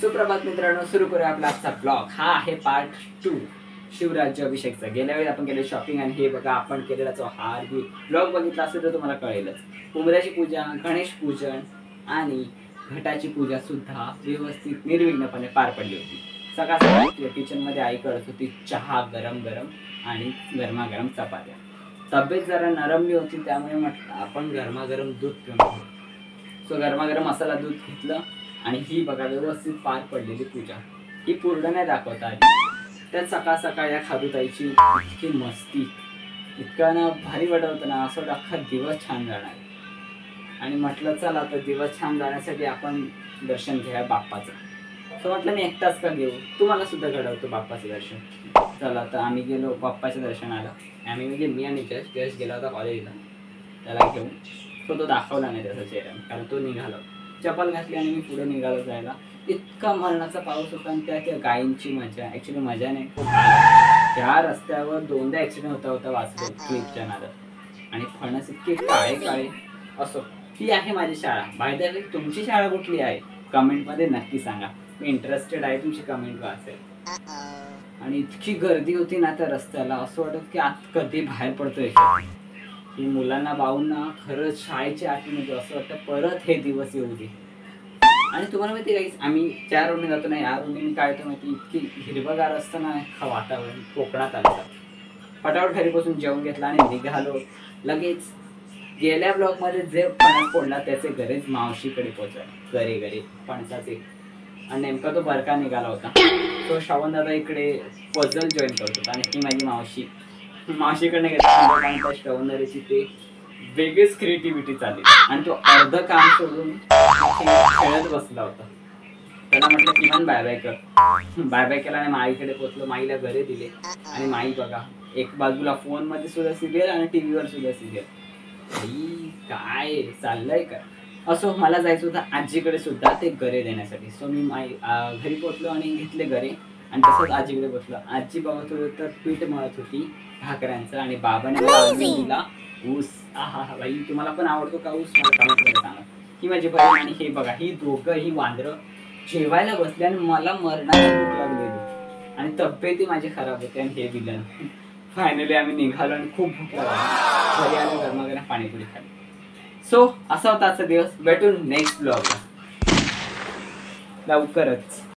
सुप्रभात मित्रांनो, सुरू करूया आपला आजचा ब्लॉग। हा आहे पार्ट 2 शिवराज्य अभिषेकचा। गेल्या वेळी आपण केले शॉपिंग आणि हे बघा आपण केलेला जो हार ब्लॉग बघितला असेल तर तुम्हाला कळेलच। उंबऱ्याची पूजा, गणेश पूजन आणि घटाची पूजा सुद्धा व्यवस्थित निर्विघ्नपणे पार पडली होती। सकाळ सकाळी किचन मध्ये आई करत होती चहा गरम गरम आणि गरमागरम चपात्या। तब्येत जरा नरमली होती त्यामुळे म्हटलं आपण गरमागरम दूध पिऊन सो गरमागरम मसाला दूध घेतलं आणि ही बघा व्यवस्थित पार पडलेली पूजा। ही पूर्ण नाही दाखवता आली। त्यात सकाळ सकाळ या खारुताईची इतकी मस्ती, इतकं ना भारी वाटत ना, असं अख्खा दिवस छान जाणार। आणि म्हटलं चला तर दिवस छान जाण्यासाठी आपण दर्शन घ्या बाप्पाचं। सो म्हटलं मी एकटाच का घेऊ, तुम्हाला सुद्धा घडवतो बाप्पाचं दर्शन। चला तर आम्ही गेलो बाप्पाच्या दर्शनाला। आम्ही म्हणजे मी आणि जश गेला होता कॉलेजला त्याला घेऊन। सो तो दाखवला नाही त्याचा चेहरा, कारण तो निघाला। चप्पल घातली आणि मी पुढे निघालो जायला। इतका मरणाचा पाऊस होता आणि त्या गायींची मजा, ॲक्च्युली मजा नाही, त्या रस्त्यावर दोनदा ॲक्सिडेंट होता वाचलो क्लिपच्या नादात। आणि फणस इतके काळे काळे। असो, ही आहे माझी शाळा। बाय द वे तुमची शाळा कुठली आहे कमेंटमध्ये नक्की सांगा, मी इंटरेस्टेड आहे तुमची कमेंट वाचेल। आणि इतकी गर्दी होती ना त्या रस्त्याला, असं वाटत की आत कधी बाहेर पडतोय। ही मुलांना पाहून ना खरंच शाळेची आठवण होती, असं वाटतं परत हे दिवस येऊ दे। आणि तुम्हाला माहिती गाईस, आम्ही ज्या रोडने जातो ना, या रोडने काय होतं माहिती, इतकी हिरवगार असतं ना वातावरण, कोकणात आलं। फटाफट घरी बसून जेवण घेतला आणि निघालो लगेच। गेल्या ब्लॉगमध्ये जे फणस फोडला त्याचे घरीच मावशीकडे पोहोचला, घरी फणसाचे। आणि नेमका तो बरका निघाला होता। तो श्रावण दादा इकडे पझल जॉईन करतो आणि ही माझी मावशीकडे घेतला। श्रावणदारीची ते वेगळीच क्रिएटिव्हिटी चालली आणि तो अर्ध काम सोडून खेळत बसला होता। त्याला म्हटलं किमान बाय बाय कर। बाय बाय केला आणि माईकडे पोहोचलो। माईला घरी दिले आणि माई बघा एक बाजूला फोन मध्ये सुद्धा सिरियल आणि टीव्हीवर सुद्धा सिरियल। काय चाललंय का। असो, मला जायचं होतं आजीकडे सुद्धा ते गरे देण्यासाठी। सो मी घरी पोहोचलो आणि घेतले गरे आणि तसंच आजीकडे बसलो। आजी बघत होती तर पीठ मळत होती भाकऱ्यांचं आणि बाबाने मला दिला ऊस। बाई तुम्हाला पण आवडतो का ऊस, मला कमेंटमध्ये सांगा। ही माझी बहीण आणि हे बघा ही दोघं ही वांद्रं जेवायला बसले आणि मला मरणाची भूक लागलेली आणि तब्येती माझी खराब होते आणि हे विलन। फायनली आम्ही निघालो आणि खूप भूक लागली। घरी आलो, गरमागरम पाणीपुरी खाली। सो असा होता आजचा दिवस। भेटून नेक्स्ट ब्लॉगला लवकरच।